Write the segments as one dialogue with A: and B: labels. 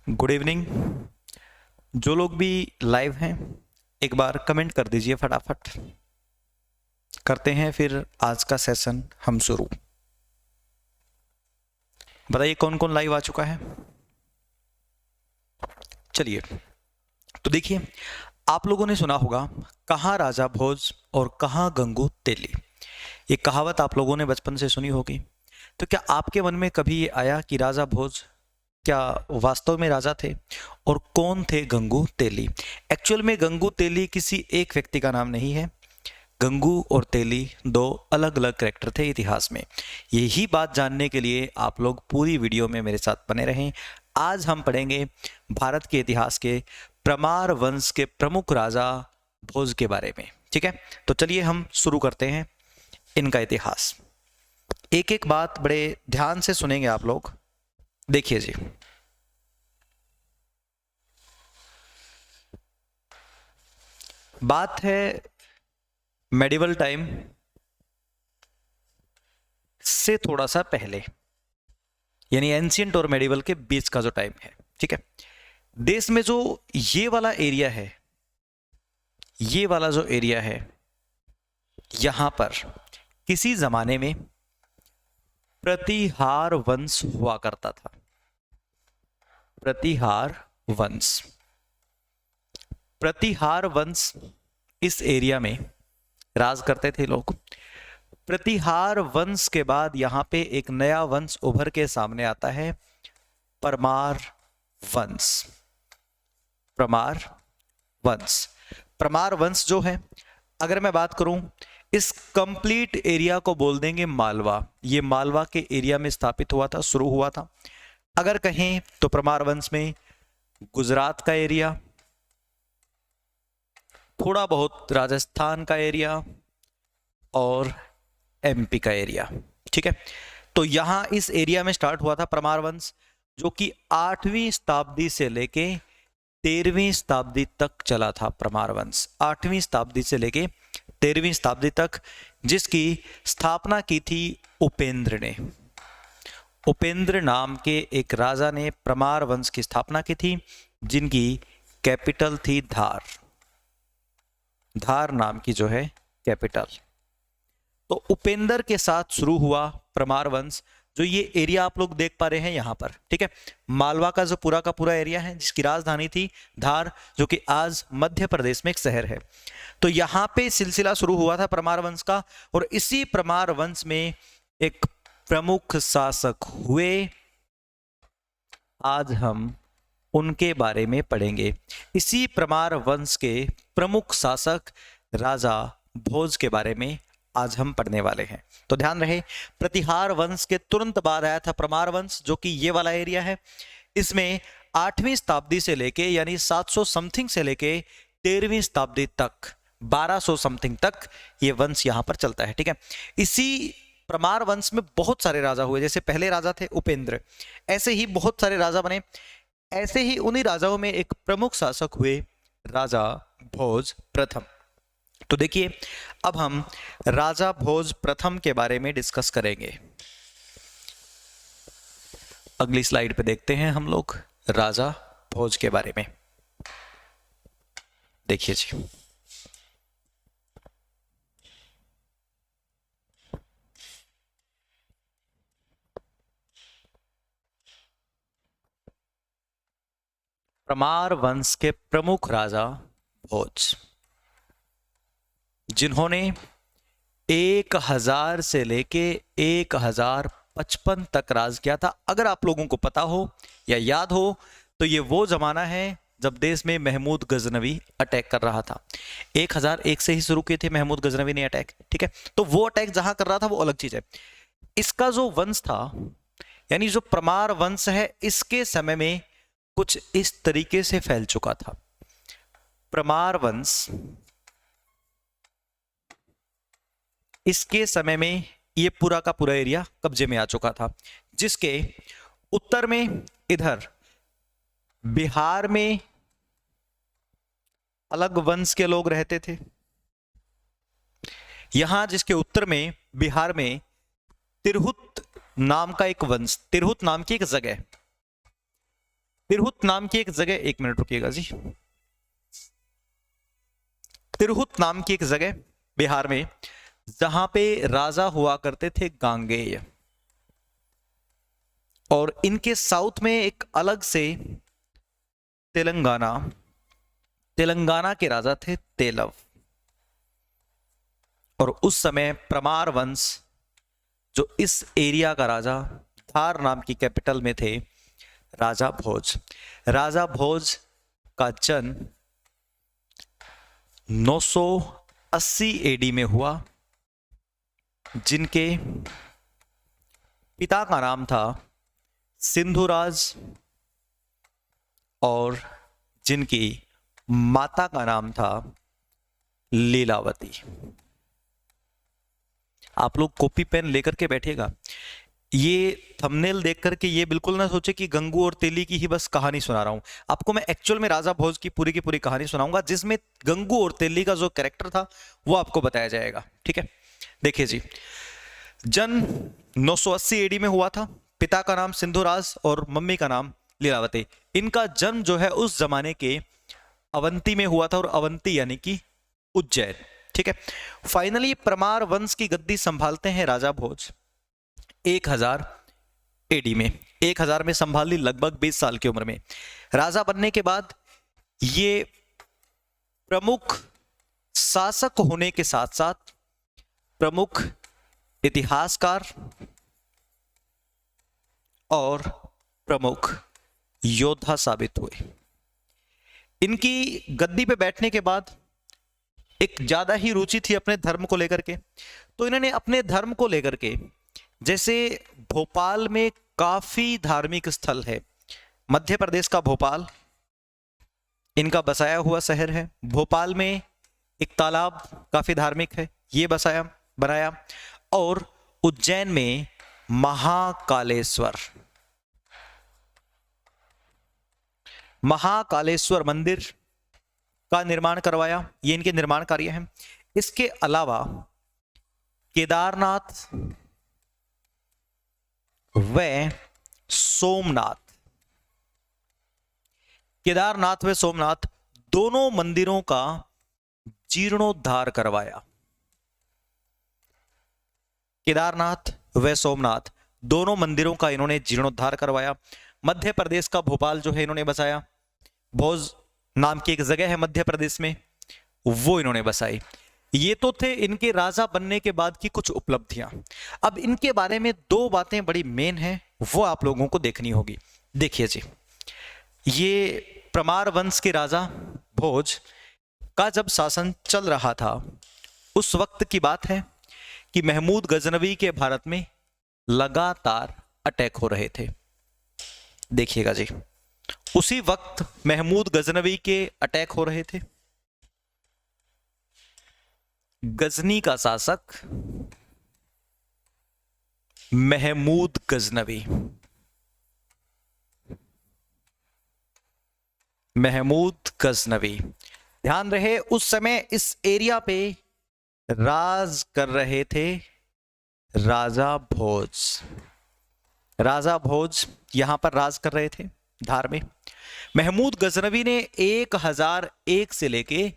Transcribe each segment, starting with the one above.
A: Good evening. जो लोग भी लाइव हैं एक बार कमेंट कर दीजिए फटाफट। करते हैं फिर आज का सेशन हम शुरू। बताइए कौन कौन लाइव आ चुका है। चलिए, तो देखिए, आप लोगों ने सुना होगा कहाँ राजा भोज और कहाँ गंगू तेली। ये कहावत आप लोगों ने बचपन से सुनी होगी। तो क्या आपके मन में कभी ये आया कि राजा भोज क्या वास्तव में राजा थे और कौन थे गंगू तेली? एक्चुअल में गंगू तेली किसी एक व्यक्ति का नाम नहीं है। गंगू और तेली दो अलग अलग कैरेक्टर थे इतिहास में। यही बात जानने के लिए आप लोग पूरी वीडियो में मेरे साथ बने रहें। आज हम पढ़ेंगे भारत के इतिहास के परमार वंश के प्रमुख राजा भोज के बारे में। ठीक है, तो चलिए हम शुरू करते हैं इनका इतिहास। एक एक बात बड़े ध्यान से सुनेंगे आप लोग। देखिए जी, बात है मेडिवल टाइम से थोड़ा सा पहले, यानी एंशियंट और मेडिवल के बीच का जो टाइम है। ठीक है, देश में जो ये वाला एरिया है, ये वाला जो एरिया है, यहां पर किसी जमाने में प्रतिहार वंश हुआ करता था। प्रतिहार वंश, प्रतिहार वंश इस एरिया में राज करते थे लोग। प्रतिहार वंश के बाद यहां पे एक नया वंश उभर के सामने आता है, परमार वंश। परमार वंश, परमार वंश जो है, अगर मैं बात करूं, इस कंप्लीट एरिया को बोल देंगे मालवा। ये मालवा के एरिया में स्थापित हुआ था, शुरू हुआ था। अगर कहें तो परमार वंश में गुजरात का एरिया, थोड़ा बहुत राजस्थान का एरिया और एमपी का एरिया। ठीक है, तो यहां इस एरिया में स्टार्ट हुआ था परमार वंश, जो कि 8वीं शताब्दी से लेके 13वीं शताब्दी तक चला था। परमार वंश 8वीं शताब्दी से लेके 13वीं शताब्दी तक, जिसकी स्थापना की थी उपेंद्र ने। उपेंद्र नाम के एक राजा ने परमार वंश की स्थापना की थी, जिनकी कैपिटल थी धार। धार नाम की जो है कैपिटल। तो उपेंद्र के साथ शुरू हुआ परमार वंश। जो ये एरिया आप लोग देख पा रहे हैं यहां पर, ठीक है, मालवा का जो पूरा का पूरा एरिया है, जिसकी राजधानी थी धार, जो कि आज मध्य प्रदेश में एक शहर है। तो यहां पे सिलसिला शुरू हुआ था परमार वंश का। और इसी परमार वंश में एक प्रमुख शासक हुए, आज हम उनके बारे में पढ़ेंगे। इसी परमार वंश के प्रमुख शासक राजा भोज के बारे में आज हम पढ़ने वाले हैं। तो ध्यान रहे, प्रतिहार वंश के तुरंत बाद आया था परमार वंश, जो कि ये वाला एरिया है। इसमें 8वीं शताब्दी से लेके, यानी 700 समथिंग से लेके 13वीं शताब्दी तक, 1200 समथिंग तक ये वंश यहां पर चलता है। ठीक है, इसी परमार वंश में बहुत सारे राजा हुए। जैसे पहले राजा थे उपेंद्र, ऐसे ही बहुत सारे राजा बने। ऐसे ही उन्हीं राजाओं में एक प्रमुख शासक हुए राजा भोज प्रथम। तो देखिए, अब हम राजा भोज प्रथम के बारे में डिस्कस करेंगे। अगली स्लाइड पे देखते हैं हम लोग राजा भोज के बारे में। देखिए जी, परमार वंश के प्रमुख राजा भोज, जिन्होंने 1000 से लेके 1055 तक राज किया था। अगर आप लोगों को पता हो या याद हो, तो ये वो जमाना है जब देश में महमूद गजनवी अटैक कर रहा था। 1001 से ही शुरू किए थे महमूद गजनवी ने अटैक। ठीक है, तो वो अटैक जहां कर रहा था वो अलग चीज है। इसका जो वंश था, यानी जो परमार वंश है, इसके समय में कुछ इस तरीके से फैल चुका था। परमार वंश इसके समय में ये पूरा का पूरा एरिया कब्जे में आ चुका था, जिसके उत्तर में इधर बिहार में अलग वंश के लोग रहते थे। यहां जिसके उत्तर में बिहार में तिरहुत नाम का एक वंश, तिरहुत नाम की एक जगह, तिरहुत नाम की एक जगह, 1 मिनट रुकिएगा जी, तिरहुत नाम की एक जगह बिहार में, जहां पे राजा हुआ करते थे गांगेय, और इनके साउथ में एक अलग से तेलंगाना, तेलंगाना के राजा थे तेलव। और उस समय परमार वंश जो इस एरिया का राजा, धार नाम की कैपिटल में थे राजा भोज। राजा भोज का जन्म 980 एडी में हुआ, जिनके पिता का नाम था सिंधुराज और जिनकी माता का नाम था लीलावती। आप लोग कॉपी पेन लेकर के बैठिएगा। ये थंबनेल देख करके ये बिल्कुल ना सोचे कि गंगू और तेली की ही बस कहानी सुना रहा हूं। आपको मैं एक्चुअल में राजा भोज की पूरी कहानी सुनाऊंगा, जिसमें गंगू और तेली का जो कैरेक्टर था वो आपको बताया जाएगा। ठीक है, देखिए जी, जन्म 980 एडी में हुआ था। पिता का नाम सिंधुराज और मम्मी का नाम लीलावती। इनका जन्म जो है उस जमाने के अवंती में हुआ था, और अवंती यानी कि उज्जैन। ठीक है, फाइनली परमार वंश की गद्दी संभालते हैं राजा भोज 1000 एडी में। 1000 में संभाल ली, लगभग 20 साल की उम्र में। राजा बनने के बाद ये प्रमुख शासक होने के साथ साथ प्रमुख इतिहासकार और प्रमुख योद्धा साबित हुए। इनकी गद्दी पे बैठने के बाद एक ज्यादा ही रुचि थी अपने धर्म को लेकर के, तो इन्होंने अपने धर्म को लेकर के, जैसे भोपाल में काफी धार्मिक स्थल है, मध्य प्रदेश का भोपाल इनका बसाया हुआ शहर है। भोपाल में एक तालाब काफी धार्मिक है, ये बनाया। और उज्जैन में महाकालेश्वर मंदिर का निर्माण करवाया। ये इनके निर्माण कार्य हैं। इसके अलावा केदारनाथ व सोमनाथ दोनों मंदिरों का जीर्णोद्धार करवाया। केदारनाथ व सोमनाथ दोनों मंदिरों का इन्होंने जीर्णोद्धार करवाया। मध्य प्रदेश का भोपाल जो है इन्होंने बसाया। भोज नाम की एक जगह है मध्य प्रदेश में, वो इन्होंने बसाई। ये तो थे इनके राजा बनने के बाद की कुछ उपलब्धियां। अब इनके बारे में 2 बातें बड़ी मेन हैं, वो आप लोगों को देखनी होगी। देखिए जी, ये परमार वंश के राजा भोज का जब शासन चल रहा था, उस वक्त की बात है कि महमूद गजनवी के भारत में लगातार अटैक हो रहे थे। देखिएगा जी, उसी वक्त महमूद गजनवी के अटैक हो रहे थे। गजनी का शासक महमूद गजनवी, ध्यान रहे उस समय इस एरिया पे राज कर रहे थे राजा भोज यहां पर राज कर रहे थे धार में। महमूद गजनवी ने 1001 से लेके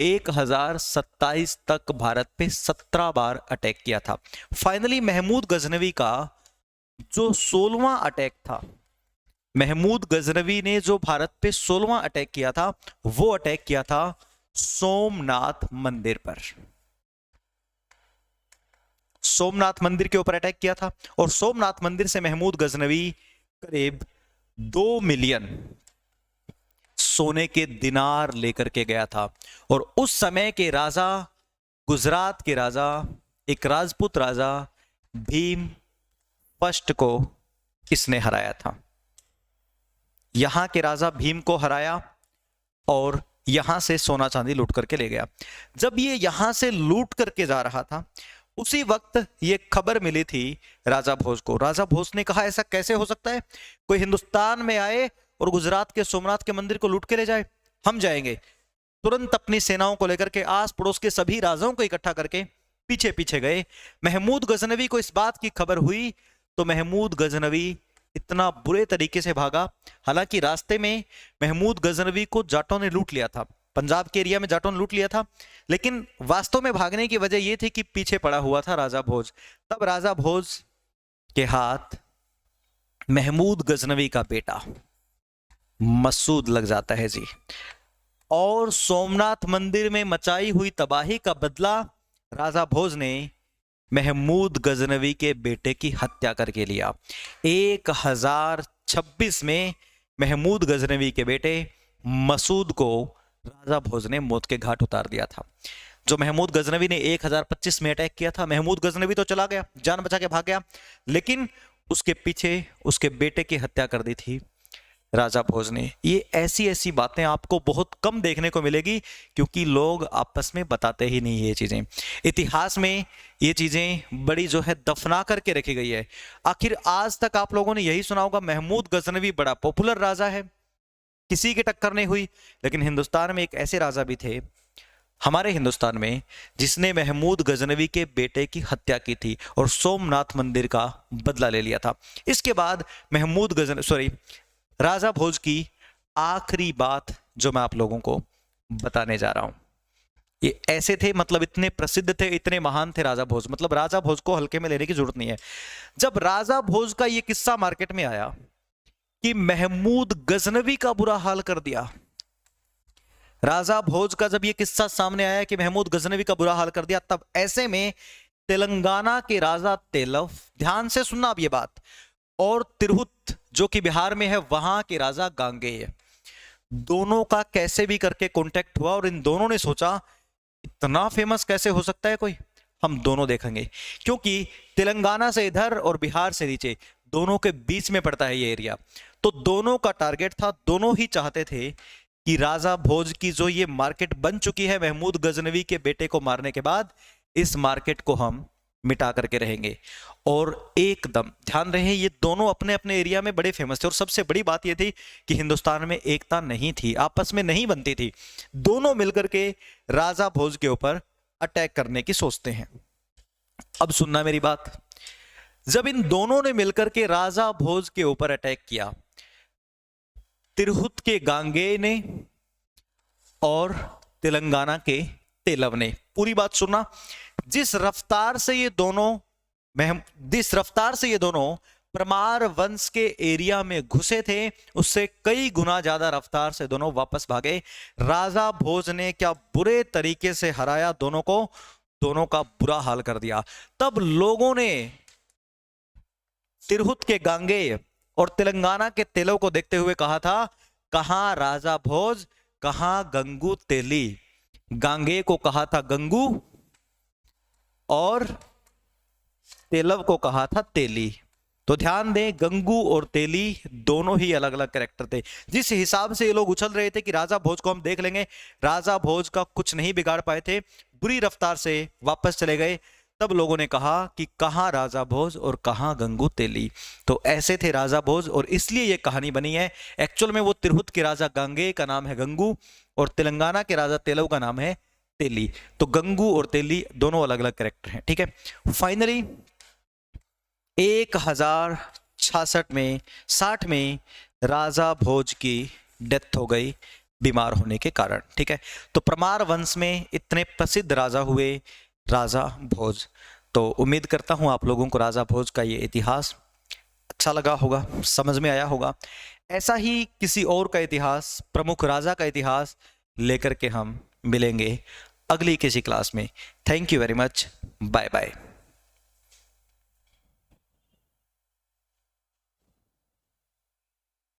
A: 1027 तक भारत पे 17 बार अटैक किया था। फाइनली महमूद गजनवी का जो 16वां अटैक था, महमूद गजनवी ने जो भारत पे 16वां अटैक किया था, वो अटैक किया था सोमनाथ मंदिर पर। सोमनाथ मंदिर के ऊपर अटैक किया था, और सोमनाथ मंदिर से महमूद गजनवी करीब 2 मिलियन सोने के दिनार लेकर के गया था। और उस समय के राजा, गुजरात के राजा, एक राजपूत राजा भीम फर्स्ट को इसने हराया था। यहां के राजा भीम को हराया और यहां से सोना चांदी लूट करके ले गया। जब ये यहां से लूट करके जा रहा था, उसी वक्त ये खबर मिली थी राजा भोज को। राजा भोज ने कहा, ऐसा कैसे हो सकता है, कोई हिंदुस्तान में आए और गुजरात के सोमनाथ के मंदिर को लूट के ले जाए, हम जाएंगे। तुरंत अपनी सेनाओं को लेकर के आस पड़ोस के सभी राजाओं को इकट्ठा करके पीछे पीछे गए। महमूद गजनवी को इस बात की खबर हुई तो महमूद गजनवी इतना बुरे तरीके से भागा। हालांकि रास्ते में महमूद गजनवी को जाटों ने लूट लिया था, पंजाब के एरिया में जाटों ने लूट लिया था, लेकिन वास्तव में भागने की वजह यह थी कि पीछे पड़ा हुआ था राजा भोज। तब राजा भोज के हाथ महमूद गजनवी का बेटा मसूद लग जाता है जी, और सोमनाथ मंदिर में मचाई हुई तबाही का बदला राजा भोज ने महमूद गजनवी के बेटे की हत्या करके लिया। 1026 में महमूद गजनवी के बेटे मसूद को राजा भोज ने मौत के घाट उतार दिया था। जो महमूद गजनवी ने 1025 में अटैक किया था, महमूद गजनवी तो चला गया, जान बचा के भाग गया, लेकिन उसके पीछे उसके बेटे की हत्या कर दी थी राजा भोज ने। ये ऐसी ऐसी बातें आपको बहुत कम देखने को मिलेगी, क्योंकि लोग आपस में बताते ही नहीं ये चीजें। इतिहास में ये चीजें बड़ी जो है दफना करके रखी गई है। आखिर आज तक आप लोगों ने यही सुना होगा, महमूद गजनवी बड़ा पॉपुलर राजा है, किसी की टक्कर नहीं हुई। लेकिन हिंदुस्तान में एक ऐसे राजा भी थे, हमारे हिंदुस्तान में, जिसने महमूद गजनवी के बेटे की हत्या की थी और सोमनाथ मंदिर का बदला ले लिया था। इसके बाद राजा भोज की आखिरी बात जो मैं आप लोगों को बताने जा रहा हूं, ये ऐसे थे, मतलब इतने प्रसिद्ध थे, इतने महान थे राजा भोज, मतलब राजा भोज को हल्के में लेने की जरूरत नहीं है। जब राजा भोज का ये किस्सा मार्केट में आया कि महमूद गजनवी का बुरा हाल कर दिया, राजा भोज का जब ये किस्सा सामने आया कि महमूद गजनवी का बुरा हाल कर दिया, तब ऐसे में तेलंगाना के राजा तेलव, ध्यान से सुनना अब ये बात, और तिरहुत जो कि बिहार में है, वहां के राजा गांगेय, दोनों का कैसे भी करके कांटेक्ट हुआ और इन दोनों ने सोचा इतना फेमस कैसे हो सकता है कोई, हम दोनों देखेंगे। क्योंकि तेलंगाना से इधर और बिहार से नीचे, दोनों के बीच में पड़ता है ये एरिया, तो दोनों का टारगेट था, दोनों ही चाहते थे कि राजा भोज की जो ये मार्केट बन चुकी है महमूद गजनवी के बेटे को मारने के बाद, इस मार्केट को हम मिटा करके रहेंगे। और एकदम ध्यान रहे, ये दोनों अपने अपने एरिया में बड़े फेमस थे। और सबसे बड़ी बात ये थी कि हिंदुस्तान में एकता नहीं थी, आपस में नहीं बनती थी, दोनों मिलकर के राजा भोज के ऊपर अटैक करने की सोचते हैं। अब सुनना मेरी बात, जब इन दोनों ने मिलकर के राजा भोज के ऊपर अटैक किया, तिरहुत के गांगेय ने और तेलंगाना के तेलव ने, पूरी बात सुनना, जिस रफ्तार से ये दोनों परमार वंश के एरिया में घुसे थे, उससे कई गुना ज्यादा रफ्तार से दोनों वापस भागे। राजा भोज ने क्या बुरे तरीके से हराया दोनों को, दोनों का बुरा हाल कर दिया। तब लोगों ने तिरहुत के गांगेय और तेलंगाना के तेलव को देखते हुए कहा था, कहां राजा भोज, कहां गंगू तेली। गांगेय को कहा था गंगू और तेलव को कहा था तेली। तो ध्यान दें, गंगू और तेली दोनों ही अलग अलग कैरेक्टर थे। जिस हिसाब से ये लोग उछल रहे थे कि राजा भोज को हम देख लेंगे, राजा भोज का कुछ नहीं बिगाड़ पाए थे, बुरी रफ्तार से वापस चले गए, तब लोगों ने कहा कि कहां राजा भोज और कहां गंगू तेली। तो ऐसे थे राजा भोज, और इसलिए ये कहानी बनी है। एक्चुअल में वो तिरहुत के राजा गांगेय का नाम है गंगू और तेलंगाना के राजा तेलव का नाम है तेली। तो गंगू और तेली दोनों अलग अलग कैरेक्टर हैं, ठीक है। फाइनली 1066 में राजा भोज की डेथ हो गई बीमार होने के कारण, ठीक है। तो परमार वंश में इतने प्रसिद्ध राजा हुए राजा भोज। तो उम्मीद करता हूं आप लोगों को राजा भोज का ये इतिहास अच्छा लगा होगा, समझ में आया होगा। ऐसा ही किसी और का इतिहास, प्रमुख राजा का इतिहास लेकर के हम मिलेंगे अगली किसी क्लास में। Thank you very much, bye bye.